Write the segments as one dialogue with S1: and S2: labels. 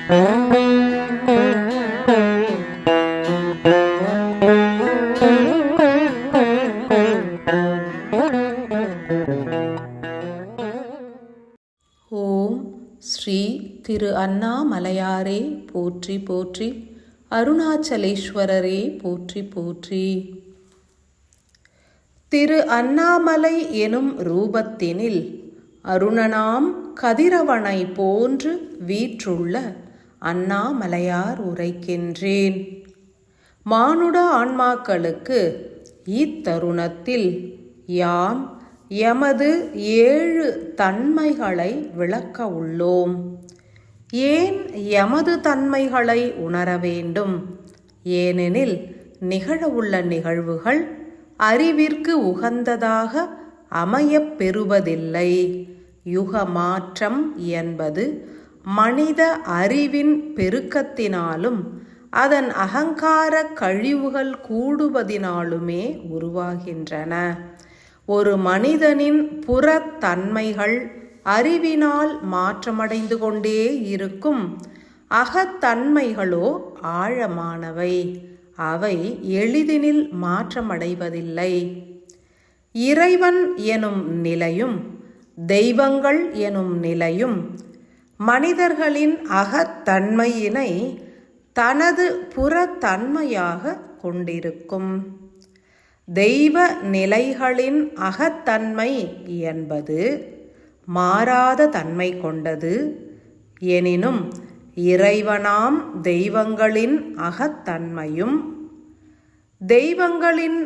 S1: ஓம் ஸ்ரீ திரு அண்ணாமலையாரே போற்றி போற்றி, அருணாச்சலேஸ்வரரே போற்றி போற்றி. திரு அண்ணாமலை எனும் ரூபத்தினில் அருணனாம் கதிரவனை போன்று வீற்றுள்ள அண்ணாமலையார் உரைக்கின்றேன். மானுட ஆன்மாக்களுக்கு இத்தருணத்தில் யாம் எமது 7 தன்மைகளை விளக்க உள்ளோம். ஏன் எமது தன்மைகளை உணர வேண்டும்? ஏனெனில் நிகழவுள்ள நிகழ்வுகள் அறிவிற்கு உகந்ததாக அமையப் பெறுவதில்லை. யுக மாற்றம் என்பது மனித அறிவின் பெருக்கத்தினாலும் அதன் அகங்கார கழிவுகள் கூடுவதினாலுமே உருவாகின்றன. ஒரு மனிதனின் புறத்தன்மைகள் அறிவினால் மாற்றமடைந்து கொண்டே இருக்கும். அகத்தன்மைகளோ ஆழமானவை. அவை எளிதினில் மாற்றமடைவதில்லை. இறைவன் எனும் நிலையும் தெய்வங்கள் எனும் நிலையும் மனிதர்களின் அகத்தன்மையினை தனது புறத்தன்மையாக கொண்டிருக்கும். தெய்வ நிலைகளின் அகத்தன்மை என்பது மாறாத தன்மை கொண்டது. எனினும் இறைவனாம் தெய்வங்களின் அகத்தன்மையும் தெய்வங்களின்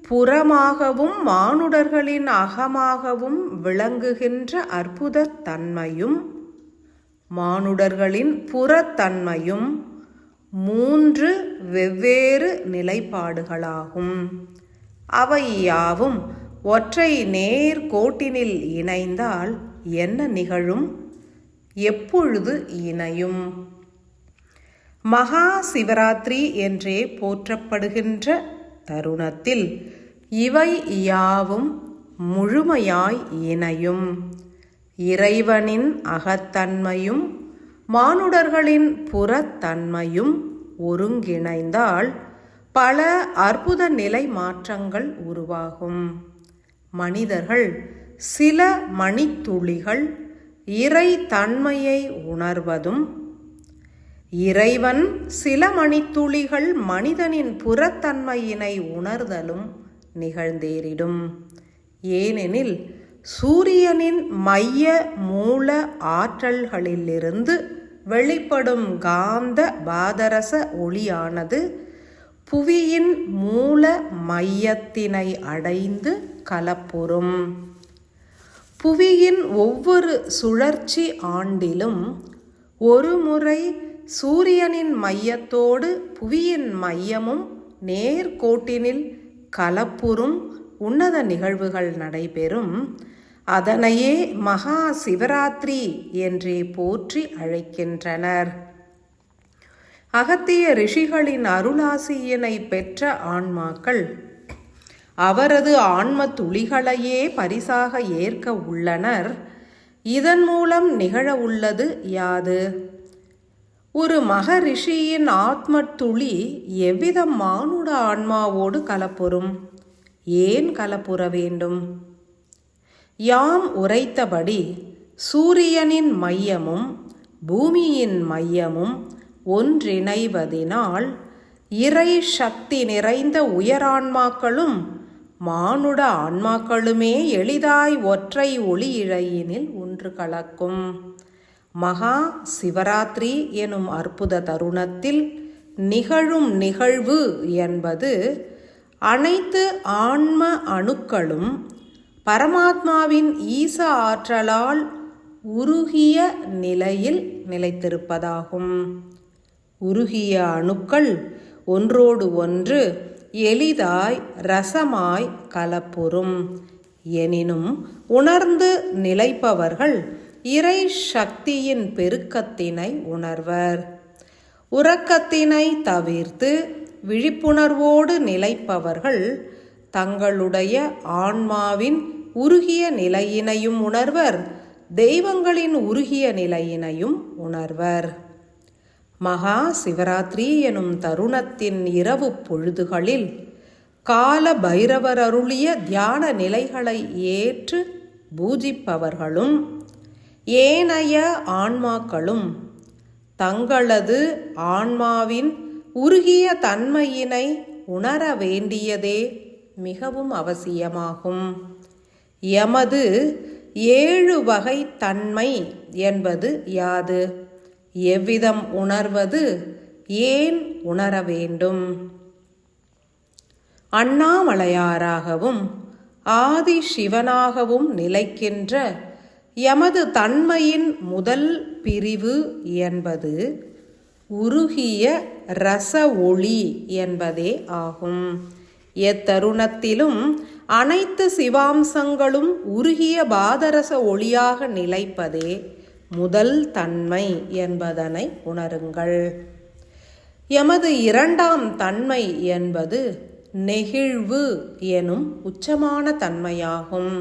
S1: புறமாகவும் மானுடர்களின் அகமாகவும் விளங்குகின்ற அற்புத தன்மையும் மானுடர்களின் புறத்தன்மையும் 3 வெவ்வேறு நிலைப்பாடுகளாகும். அவை யாவும் ஒற்றை நேர்கோட்டினில் இணைந்தால் என்ன நிகழும்? எப்பொழுது இணையும்? மகா சிவராத்திரி என்றே போற்றப்படுகின்ற தருணத்தில் இவை யாவும் முழுமையாய் இணையும். இறைவனின் அகத்தன்மையும் மானுடர்களின் புறத்தன்மையும் ஒருங்கிணைந்தால் பல அற்புத நிலை மாற்றங்கள் உருவாகும். மனிதர்கள் சில மணித்துளிகள் இறை தன்மையை உணர்வதும் இறைவன் சில மணித்துளிகள் மனிதனின் புறத்தன்மையினை உணர்தலும் நிகழ்ந்தேறிடும். ஏனெனில் சூரியனின் மைய மூல ஆற்றல்களிலிருந்து வெளிப்படும் காந்த பாதரச ஒளியானது புவியின் மூல மையத்தினை அடைந்து கலப்புறும். புவியின் ஒவ்வொரு சுழற்சி ஆண்டிலும் ஒரு முறை சூரியனின் மையத்தோடு புவியின் மையமும் நேர்கோட்டினில் கலப்புறும் உன்னத நிகழ்வுகள் நடைபெறும். அதனையே மகா சிவராத்திரி என்றே போற்றி அழைக்கின்றனர். அகத்திய ரிஷிகளின் அருளாசியினை பெற்ற ஆன்மாக்கள் அவரது ஆன்ம துளிகளையே பரிசாக ஏற்க உள்ளனர். இதன் மூலம் நிகழ உள்ளது யாது? ஒரு மகரிஷியின் ஆத்ம துளி எவ்விதம் மானுட ஆன்மாவோடு கலப்புறும்? ஏன் கலப்புற வேண்டும்? யாம் உரைத்தபடி சூரியனின் மையமும் பூமியின் மையமும் ஒன்றிணைவதினால் இறை சக்தி நிறைந்த உயரான்மாக்களும் மானுட ஆன்மாக்களுமே எளிதாய் ஒற்றை ஒளி இழையினில் ஒன்று கலக்கும். மகா சிவராத்திரி எனும் அற்புத தருணத்தில் நிகழும் நிகழ்வு என்பது அனைத்து ஆன்ம அணுக்களும் பரமாத்மாவின் ஈச ஆற்றலால் உருகிய நிலையில் நிலைத்திருப்பதாகும். உருகிய அணுக்கள் ஒன்றோடு ஒன்று எளிதாய் ரசமாய் கலப்புறும். எனினும் உணர்ந்து நிலைப்பவர்கள் இறை சக்தியின் பெருக்கத்தினை உணர்வர். உறக்கத்தினை தவிர்த்து விழிப்புணர்வோடு நிலைப்பவர்கள் தங்களுடைய ஆன்மாவின் உருகிய நிலையினையும் உணர்வர், தெய்வங்களின் உருகிய நிலையினையும் உணர்வர். மகா சிவராத்திரி எனும் தருணத்தின் இரவு பொழுதுகளில் கால பைரவர் அருளிய தியான நிலைகளை ஏற்று பூஜிப்பவர்களும் ஏனைய ஆன்மாக்களும் தங்களது ஆன்மாவின் உருகிய தன்மையினை உணர வேண்டியதே மிகவும் அவசியமாகும். எமது 7 வகை தன்மை என்பது யாது? எவ்விதம் உணர்வது? ஏன் உணர வேண்டும்? அண்ணாமலையாராகவும் ஆதி சிவனாகவும் நிலைக்கின்ற எமது தன்மையின் முதல் பிரிவு என்பது உருகிய ரச ஒளி என்பதே ஆகும். எத்தருணத்திலும் அனைத்து சிவாம்சங்களும் உருகிய பாதரச ஒளியாக நிலைப்பதே முதல் தன்மை என்பதனை உணருங்கள். எமது 2ஆம் தன்மை என்பது நெகிழ்வு எனும் உச்சமான தன்மையாகும்.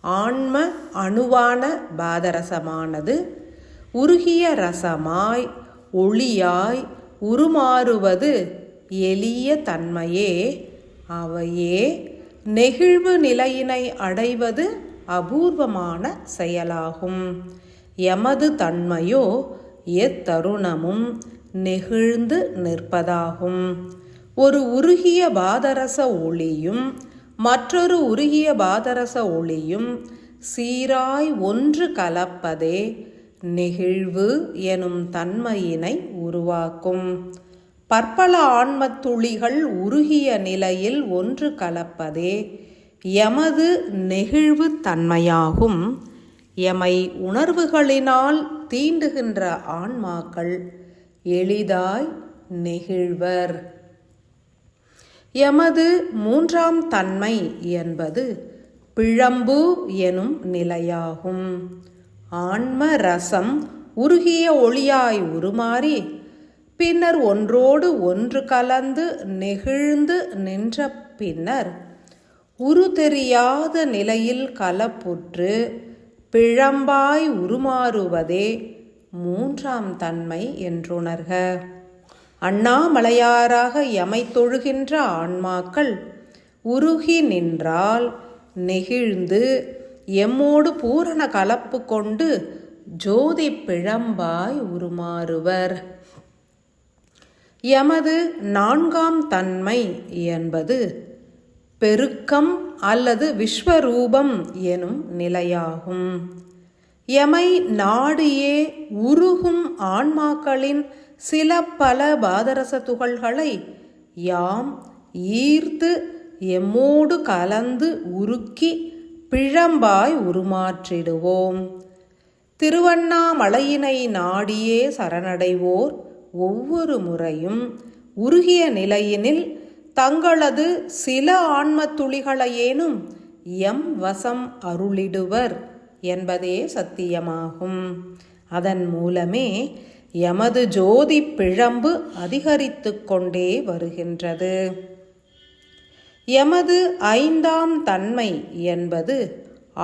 S1: ஆன்ம அணுவான பாதரசமானது உருகிய ரசமாய் ஒளியாய் உருமாறுவது எளிய தன்மையே. அவையே நெகிழ்வு நிலையினை அடைவது அபூர்வமான செயலாகும். எமது தன்மையோ எத்தருணமும் நெகிழ்ந்து நிற்பதாகும். ஒரு உருகிய பாதரச ஒளியும் மற்றொரு உருகிய பாதரச ஒளியும் சீராய் ஒன்று கலப்பதே நெகிழ்வு எனும் தன்மையினை உருவாக்கும். பற்பல ஆன்மத்துளிகள் உருகிய நிலையில் ஒன்று கலப்பதே எமது நெகிழ்வு தன்மையாகும். எமை உணர்வுகளினால் தீண்டுகின்ற ஆன்மாக்கள் எளிதாய் நெகிழ்வர். எமது 3ஆம் தன்மை என்பது பிழம்பு எனும் நிலையாகும். ஆன்ம ரசம் உருகிய ஒளியாய் உருமாறி பின்னர் ஒன்றோடு ஒன்று கலந்து நெகிழ்ந்து நின்ற பின்னர் உரு தெரியாத நிலையில் கலப்புற்று பிழம்பாய் உருமாறுவதே 3ஆம் தன்மை என்றுணர்க. அண்ணாமலையாராக எமை தொழுகின்ற ஆன்மாக்கள் உருகி நின்றால் நெகிழ்ந்து எம்மோடு பூரண கலப்பு கொண்டு ஜோதி பிழம்பாய் உருமாறுவர். எமது 4ஆம் தன்மை என்பது பெருக்கம் அல்லது விஸ்வரூபம் எனும் நிலையாகும். எமை நாடியே உருகும் ஆன்மாக்களின் சில பல பாதரச துகள்களை யாம் ஈர்த்து எம்மோடு கலந்து உருக்கி பிழம்பாய் உருமாற்றிடுவோம். திருவண்ணாமலையினை நாடியே சரணடைவோர் ஒவ்வொரு முறையும் உருகிய நிலையினில் தங்களது சில ஆன்மத்துளிகளையேனும் எம் வசம் அருளிடுவர் என்பதே சத்தியமாகும். அதன் மூலமே எமது ஜோதி பிழம்பு அதிகரித்து கொண்டே வருகின்றது. எமது 5ஆம் தன்மை என்பது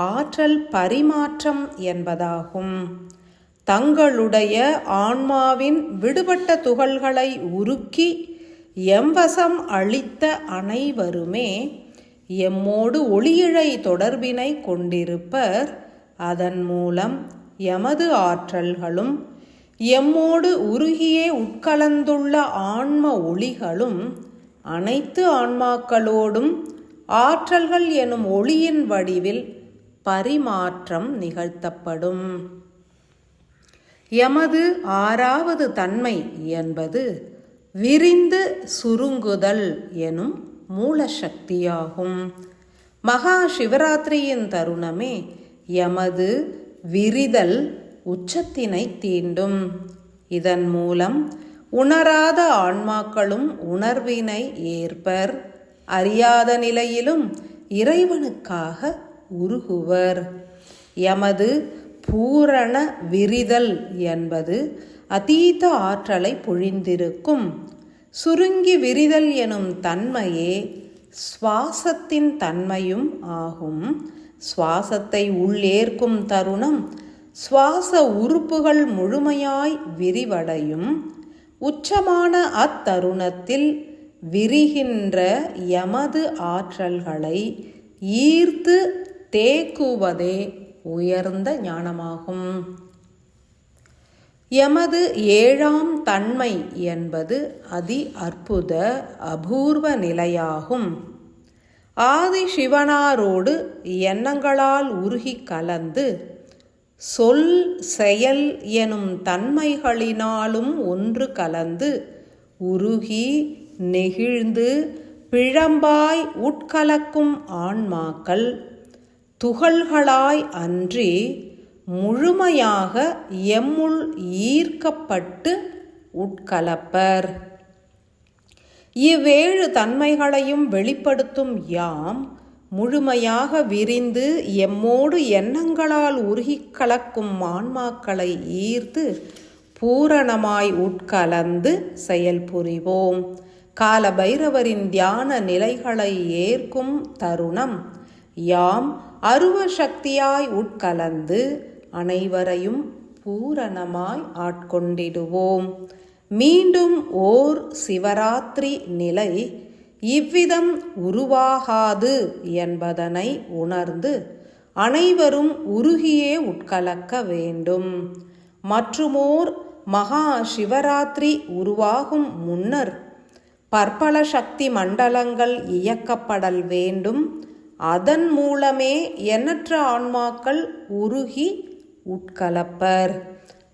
S1: ஆற்றல் பரிமாற்றம் என்பதாகும். தங்களுடைய ஆன்மாவின் விடுபட்ட துகள்களை உருக்கி எம்வசம் அளித்த அனைவருமே எம்மோடு ஒளியிழை தொடர்பினை கொண்டிருப்பர். அதன் மூலம் எமது ஆற்றல்களும் எம்மோடு உருகியே உட்கலந்துள்ள ஆன்ம ஒளிகளும் அனைத்து ஆன்மாக்களோடும் ஆற்றல்கள் எனும் ஒளியின் வடிவில் பரிமாற்றம் நிகழ்த்தப்படும். எமது 6வது தன்மை என்பது விரிந்து சுருங்குதல் எனும் மூலசக்தியாகும். மகா சிவராத்திரியின் தருணமே எமது விரிதல் உச்சத்தினை தீண்டும். இதன் மூலம் உணராத ஆன்மாக்களும் உணர்வினை ஏற்பர். அறியாத நிலையிலும் இறைவனுக்காக உருகுவர். எமது பூரண விரிதல் என்பது அதீத ஆற்றலை பொழிந்திருக்கும். சுருங்கி விரிதல் எனும் தன்மையே சுவாசத்தின் தன்மையும் ஆகும். சுவாசத்தை உள்ளேற்கும் தருணம் சுவாச உறுப்புகள் முழுமையாய் விரிவடையும். உச்சமான அத்தருணத்தில் விரிகின்ற எமது ஆற்றல்களை ஈர்த்து தேக்குவதே உயர்ந்த ஞானமாகும். எமது ஏழாம் தன்மை என்பது அதி அற்புத அபூர்வ நிலையாகும். ஆதி சிவனாரோடு எண்ணங்களால் உருகி கலந்து சொல் செயல் எனும் தன்மைகளினாலும் ஒன்று கலந்து உருகி நெகிழ்ந்து பிழம்பாய் உட்கலக்கும் ஆன்மாக்கள் துகள்களாய் அன்றி முழுமையாக எம்முள் ஈர்க்கப்பட்டு உட்கலப்பர். இவ்வேழு தன்மைகளையும் வெளிப்படுத்தும் யாம் முழுமையாக விரிந்து எம்மோடு எண்ணங்களால் உருகி கலக்கும் ஆன்மாக்களை ஈர்த்து பூரணமாய் உட்கலந்து செயல் புரிவோம். கால பைரவரின் தியான நிலைகளை ஏற்கும் தருணம் யாம் அருவ சக்தியாய் உட்கலந்து அனைவரையும் பூரணமாய் ஆட்கொண்டிடுவோம். மீண்டும் ஓர் சிவராத்திரி நிலை இவ்விதம் உருவாகாது என்பதனை உணர்ந்து அனைவரும் உருகியே உட்கலக்க வேண்டும். மற்றுமோர் மகா சிவராத்திரி உருவாகும் முன்னர் பற்பல சக்தி மண்டலங்கள் இயக்கப்படல் வேண்டும். அதன் மூலமே எண்ணற்ற ஆன்மாக்கள் உருகி உட்கலப்பர்.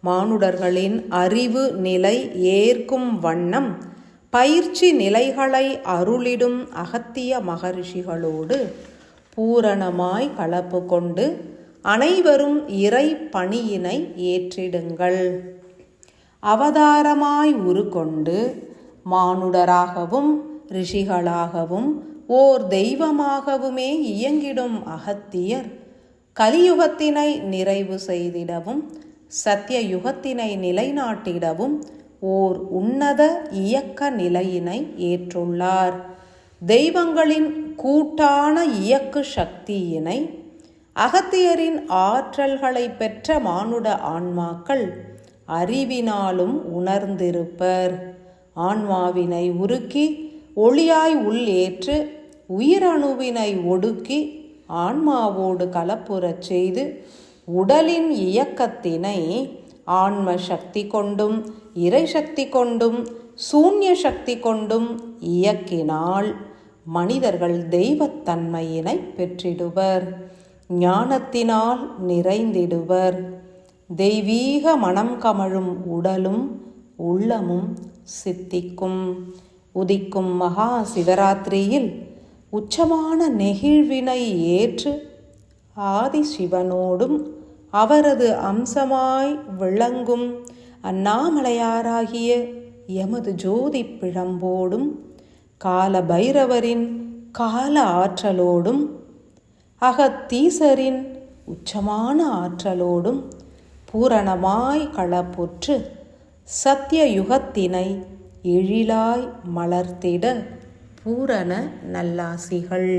S1: மானுடர்களின் அறிவு நிலை ஏற்கும் வண்ணம் பயிற்சி நிலைகளை அருளிடும் அகத்திய மகரிஷிகளோடு பூரணமாய் கலப்பு கொண்டு அனைவரும் இறை பணியினை ஏற்றிடுங்கள். அவதாரமாய் உருக்கொண்டு மானுடராகவும் ரிஷிகளாகவும் ஓர் தெய்வமாகவுமே இயங்கிடும் அகத்தியர் கலியுகத்தினை நிறைவு செய்திடவும் சத்திய யுகத்தினை நிலைநாட்டிடவும் ஓர் உன்னத இயக்க நிலையினை ஏற்றுள்ளார். தெய்வங்களின் கூட்டான இயக்கு சக்தியினை அகத்தியரின் ஆற்றல்களை பெற்ற மானுட ஆன்மாக்கள் அறிவினாலும் உணர்ந்திருப்பர். ஆன்மாவினை உருக்கி ஒளியாய் உள்ளேற்று உயிரணுவினை ஒடுக்கி ஆன்மாவோடு கலப்புறச் செய்து உடலின் இயக்கத்தினை ஆன்ம சக்தி கொண்டும் இறை சக்தி கொண்டும் சூன்ய சக்தி கொண்டும் இயக்கினால் மனிதர்கள் தெய்வத்தன்மையினை பெற்றிடுவர். ஞானத்தினால் நிறைந்திடுவர். தெய்வீக மனம் கமழும் உடலும் உள்ளமும் சித்திக்கும். உதிக்கும் மகா சிவராத்திரியில் உச்சமான நெகிழ்வினை ஏற்று ஆதி சிவனோடும் அவரது அம்சமாய் விளங்கும் அண்ணாமலையாராகிய எமது ஜோதி பிழம்போடும் கால பைரவரின் கால ஆற்றலோடும் அகத்தீசரின் உச்சமான ஆற்றலோடும் பூரணமாய் களப்புற்று சத்திய யுகத்தினை எழிலாய் மலர்த்திட பூரண நல்லாசிகள்.